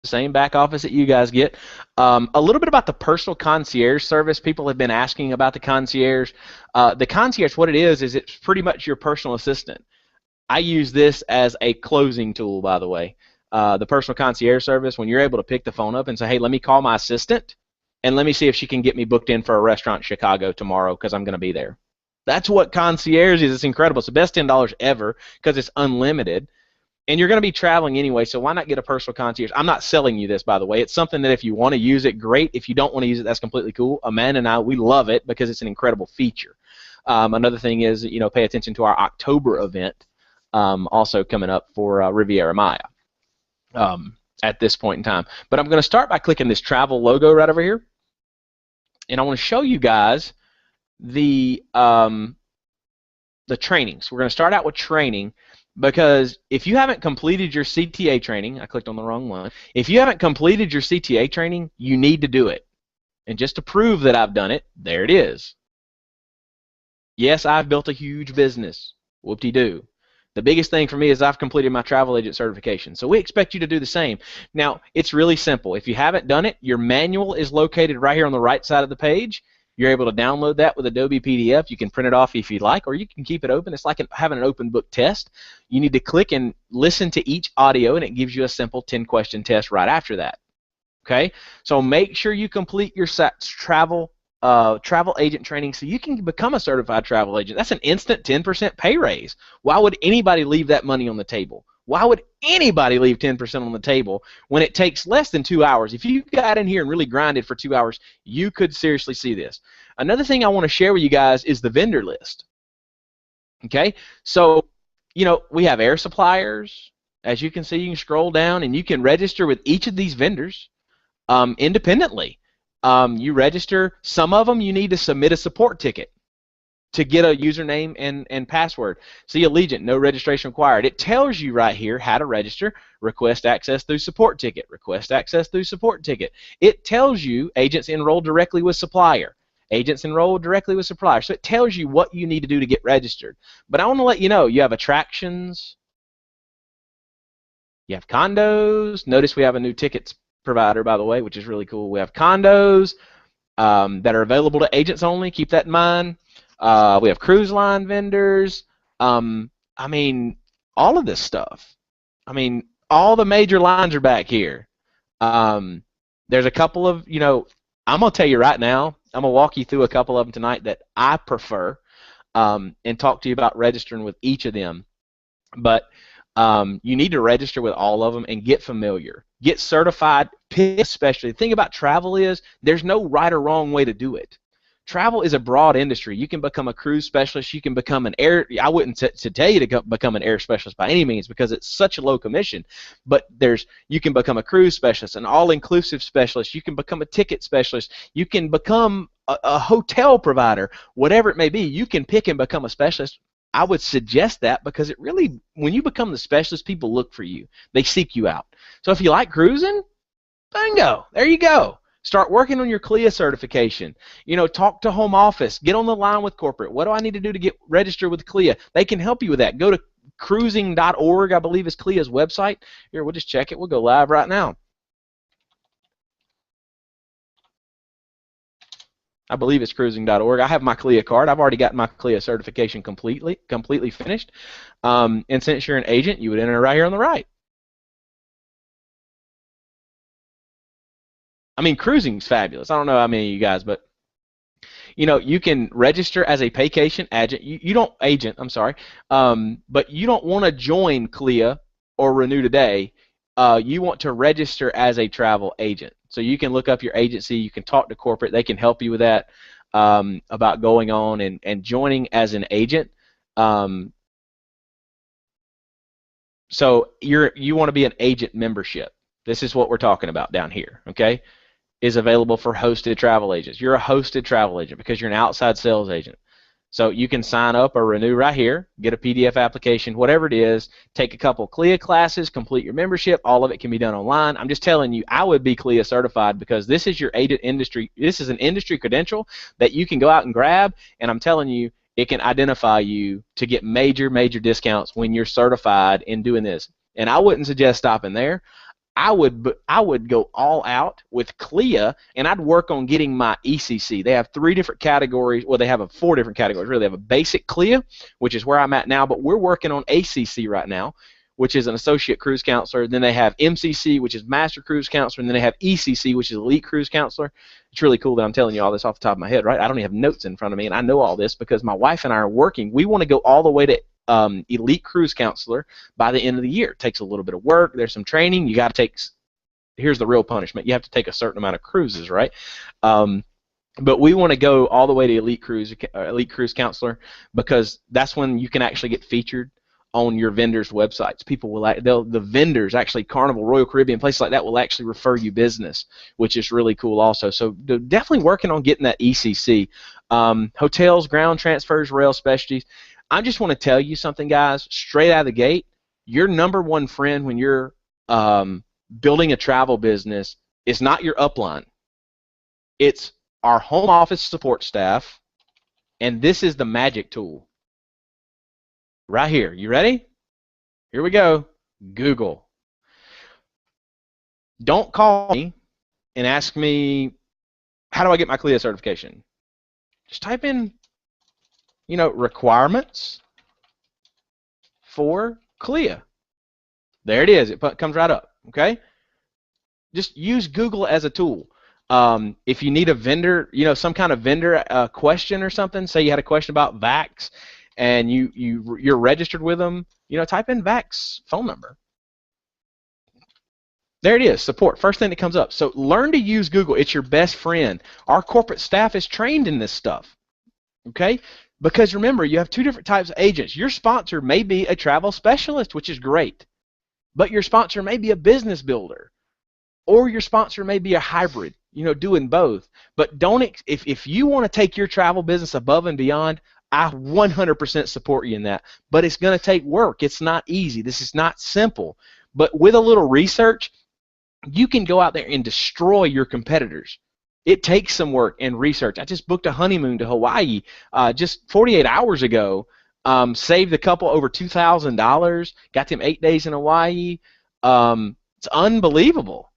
same back office that you guys get. A little bit about the personal concierge service. People have been asking about the concierge. The concierge, what it is it's pretty much your personal assistant. I use this as a closing tool, by the way. The personal concierge service, when you're able to pick the phone up and say, hey, let me call my assistant and let me see if she can get me booked in for a restaurant in Chicago tomorrow because I'm going to be there. That's what concierge is. It's incredible. It's the best $10 ever because it's unlimited. And you're going to be traveling anyway, so why not get a personal concierge? I'm not selling you this, by the way. It's something that if you want to use it, great. If you don't want to use it, that's completely cool. Amanda and I, we love it because it's an incredible feature. Another thing is, pay attention to our October event, also coming up for Riviera Maya at this point in time. But I'm going to start by clicking this travel logo right over here, and I want to show you guys the trainings. We're going to start out with training. Because if you haven't completed your CTA training, I clicked on the wrong one. If you haven't completed your CTA training, you need to do it. And just to prove that I've done it, there it is. Yes, I've built a huge business. Whoop-de-doo. The biggest thing for me is I've completed my travel agent certification. So we expect you to do the same. Now, it's really simple. If you haven't done it, your manual is located right here on the right side of the page. You're able to download that with Adobe PDF. You can print it off if you'd like, or you can keep it open. It's like having an open book test. You need to click and listen to each audio, and it gives you a simple 10-question test right after that. Okay? So make sure you complete your travel agent training so you can become a certified travel agent. That's an instant 10% pay raise. Why would anybody leave that money on the table? Why would anybody leave 10% on the table when it takes less than 2 hours? If you got in here and really grinded for 2 hours, you could seriously see this. Another thing I want to share with you guys is the vendor list. Okay? So, we have air suppliers. As you can see, you can scroll down and you can register with each of these vendors independently. You register. Some of them you need to submit a support ticket to get a username and password. See, Allegiant, no registration required. It tells you right here how to register. Request access through support ticket. Request access through support ticket. It tells you agents enrolled directly with supplier. Agents enrolled directly with supplier. So it tells you what you need to do to get registered. But I want to let you know, you have attractions. You have condos. Notice we have a new tickets provider, by the way, which is really cool. We have condos that are available to agents only. Keep that in mind. We have cruise line vendors. All of this stuff. All the major lines are back here. There's a couple of, I'm going to tell you right now, I'm going to walk you through a couple of them tonight that I prefer and talk to you about registering with each of them. But you need to register with all of them and get familiar. Get certified, especially. The thing about travel is there's no right or wrong way to do it. Travel is a broad industry. You can become a cruise specialist. You can become an air. I wouldn't tell you to become an air specialist by any means because it's such a low commission. But you can become a cruise specialist, an all-inclusive specialist. You can become a ticket specialist. You can become a hotel provider. Whatever it may be, you can pick and become a specialist. I would suggest that because it really, when you become the specialist, people look for you. They seek you out. So if you like cruising, bingo, there you go. Start working on your CLIA certification. Talk to home office. Get on the line with corporate. What do I need to do to get registered with CLIA? They can help you with that. Go to cruising.org, I believe is CLIA's website. Here, we'll just check it. We'll go live right now. I believe it's cruising.org. I have my CLIA card. I've already got my CLIA certification completely finished. And since you're an agent, you would enter right here on the right. Cruising's fabulous. I don't know how many of you guys, but you can register as a Paycation agent. You don't but you don't want to join CLIA or Renew Today. You want to register as a travel agent. So you can look up your agency. You can talk to corporate. They can help you with that about going on and joining as an agent. So you want to be an agent membership. This is what we're talking about down here, okay? Is available for hosted travel agents. You're a hosted travel agent because you're an outside sales agent. So you can sign up or renew right here, get a PDF application, whatever it is, take a couple CLIA classes, complete your membership. All of it can be done online. I'm just telling you, I would be CLIA certified because this is your agent industry. This is an industry credential that you can go out and grab, and I'm telling you, it can identify you to get major, major discounts when you're certified in doing this. And I wouldn't suggest stopping there. I would go all out with CLIA, and I'd work on getting my ECC. They have 3 different categories. Well, they have 4 different categories. Really, they have a basic CLIA, which is where I'm at now, but we're working on ACC right now, which is an associate cruise counselor. Then they have MCC, which is master cruise counselor, and then they have ECC, which is elite cruise counselor. It's really cool that I'm telling you all this off the top of my head, right? I don't even have notes in front of me, and I know all this because my wife and I are working. We want to go all the way to elite cruise counselor by the end of the year. It takes a little bit of work. There's some training. You got to take. Here's the real punishment. You have to take a certain amount of cruises, right? But we want to go all the way to elite cruise counselor, because that's when you can actually get featured on your vendors' websites. People will, the vendors, actually Carnival, Royal Caribbean, places like that, will actually refer you business, which is really cool also. So definitely working on getting that ECC. Hotels, ground transfers, rail specialties. I just want to tell you something, guys, straight out of the gate. Your number one friend when you're building a travel business is not your upline. It's our home office support staff, and this is the magic tool. Right here. You ready? Here we go. Google. Don't call me and ask me, how do I get my CLIA certification? Just type in, requirements for CLIA. There it is. It comes right up. Okay? Just use Google as a tool. If you need a vendor, some kind of vendor question or something, say you had a question about VAX, and you're registered with them, type in VAX phone number. There it is, support, first thing that comes up. So learn to use Google. It's your best friend. Our corporate staff is trained in this stuff, okay? Because remember, you have 2 different types of agents. Your sponsor may be a travel specialist, which is great, but your sponsor may be a business builder, or your sponsor may be a hybrid, doing both. But if you want to take your travel business above and beyond, I 100% support you in that, but it's going to take work. It's not easy. This is not simple. But with a little research, you can go out there and destroy your competitors. It takes some work and research. I just booked a honeymoon to Hawaii just 48 hours ago, saved the couple over $2,000, got them 8 days in Hawaii. It's unbelievable.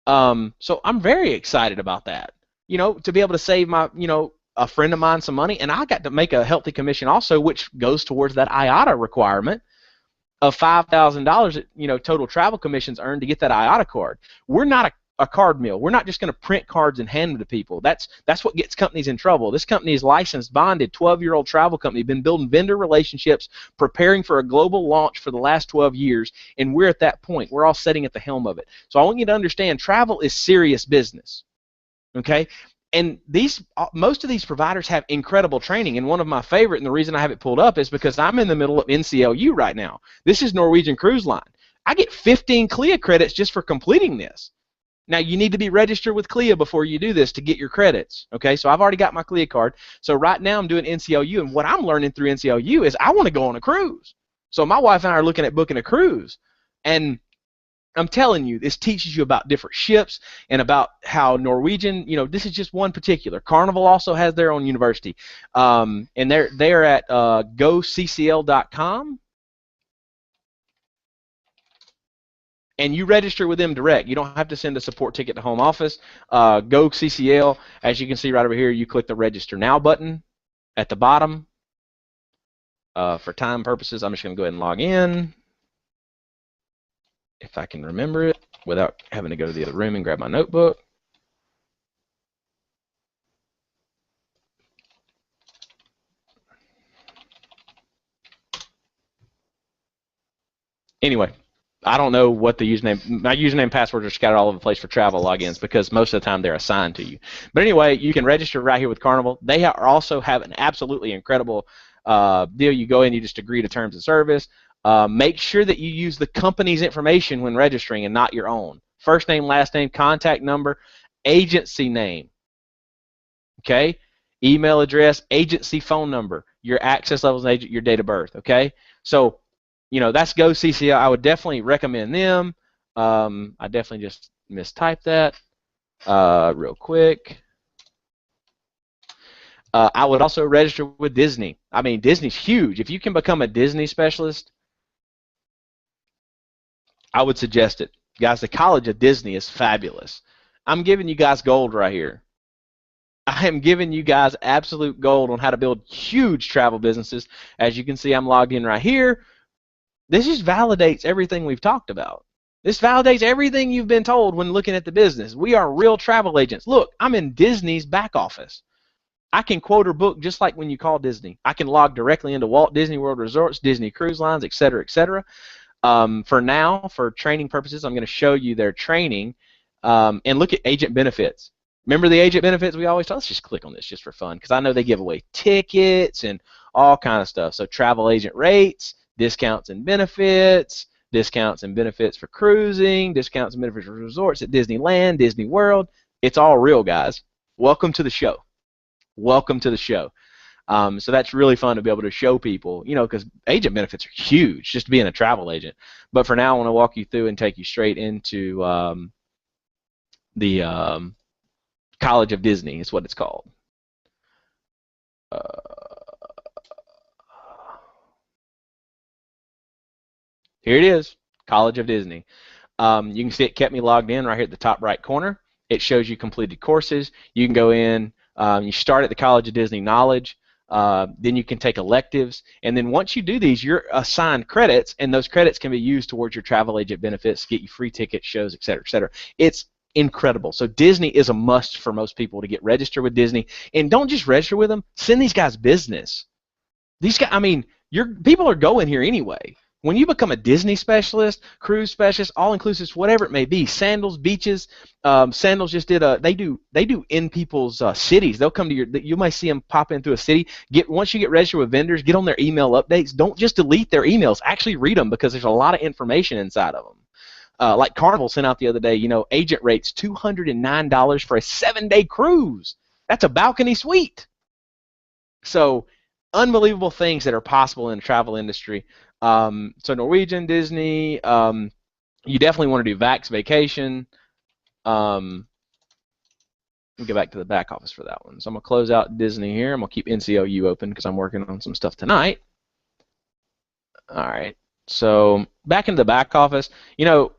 So I'm very excited about that, to be able to save my, a friend of mine some money, and I got to make a healthy commission also, which goes towards that IATA requirement of $5,000, total travel commissions earned to get that IATA card. We're not a card mill. We're not just going to print cards and hand them to people. That's what gets companies in trouble. This company is licensed, bonded, 12-year-old travel company, been building vendor relationships, preparing for a global launch for the last 12 years, and we're at that point. We're all sitting at the helm of it. So I want you to understand, travel is serious business, okay? And most of these providers have incredible training, and one of my favorite, and the reason I have it pulled up is because I'm in the middle of NCLU right now. This is Norwegian Cruise Line. I get 15 CLIA credits just for completing this. Now, you need to be registered with CLIA before you do this to get your credits, okay? So I've already got my CLIA card. So right now I'm doing NCLU, and what I'm learning through NCLU is I want to go on a cruise. So my wife and I are looking at booking a cruise, and I'm telling you, this teaches you about different ships and about how Norwegian, this is just one particular. Carnival also has their own university, and they're at goccl.com, and you register with them direct. You don't have to send a support ticket to home office. GoCCL, as you can see right over here, you click the Register Now button at the bottom. For time purposes, I'm just going to go ahead and log in, if I can remember it without having to go to the other room and grab my notebook. Anyway, I don't know what the username, my username and passwords are scattered all over the place for travel logins because most of the time they're assigned to you. But anyway, you can register right here with Carnival. They also have an absolutely incredible deal. You go in, you just agree to terms of service. Make sure that you use the company's information when registering and not your own. First name, last name, contact number, agency name, okay? Email address, agency phone number, your access levels, agent, your date of birth, okay? So, that's GoCCL. I would definitely recommend them. I definitely just mistyped that real quick. I would also register with Disney. I mean, Disney's huge. If you can become a Disney specialist, I would suggest it. Guys, the College of Disney is fabulous. I'm giving you guys gold right here. I am giving you guys absolute gold on how to build huge travel businesses. As you can see, I'm logged in right here. This just validates everything we've talked about. This validates everything you've been told when looking at the business. We are real travel agents. Look, I'm in Disney's back office. I can quote or book just like when you call Disney. I can log directly into Walt Disney World Resorts, Disney Cruise Lines, etc., etc. For now, for training purposes, I'm going to show you their training and look at agent benefits. Remember the agent benefits we always talk? Let's just click on this just for fun because I know they give away tickets and all kind of stuff. So travel agent rates, discounts and benefits for cruising, discounts and benefits for resorts at Disneyland, Disney World. It's all real, guys. Welcome to the show. Welcome to the show. So that's really fun to be able to show people, you know, because agent benefits are huge just being a travel agent. But for now, I want to walk you through and take you straight into the College of Disney is what it's called. Here it is, College of Disney. You can see it kept me logged in right here at the top right corner. It shows you completed courses. You can go in, you start at the College of Disney Knowledge, then you can take electives, and then once you do these, you're assigned credits, and those credits can be used towards your travel agent benefits, get you free tickets, shows, etc., etc. It's incredible. So Disney is a must for most people to get registered with Disney, and don't just register with them. Send these guys business. These guys, I mean, people are going here anyway. When you become a Disney specialist, cruise specialist, all-inclusive, whatever it may be, Sandals, beaches, Sandals just did they do in people's cities. They'll come to you might see them pop into a city. Once you get registered with vendors, get on their email updates. Don't just delete their emails. Actually read them because there's a lot of information inside of them. Like Carnival sent out the other day, you know, agent rates $209 for a 7-day cruise. That's a balcony suite. So unbelievable things that are possible in the travel industry. So Norwegian, Disney, you definitely want to do Vacation. Let me go back to the back office for that one. So I'm going to close out Disney here. I'm going to keep NCOU open because I'm working on some stuff tonight. All right. So back into the back office, you know,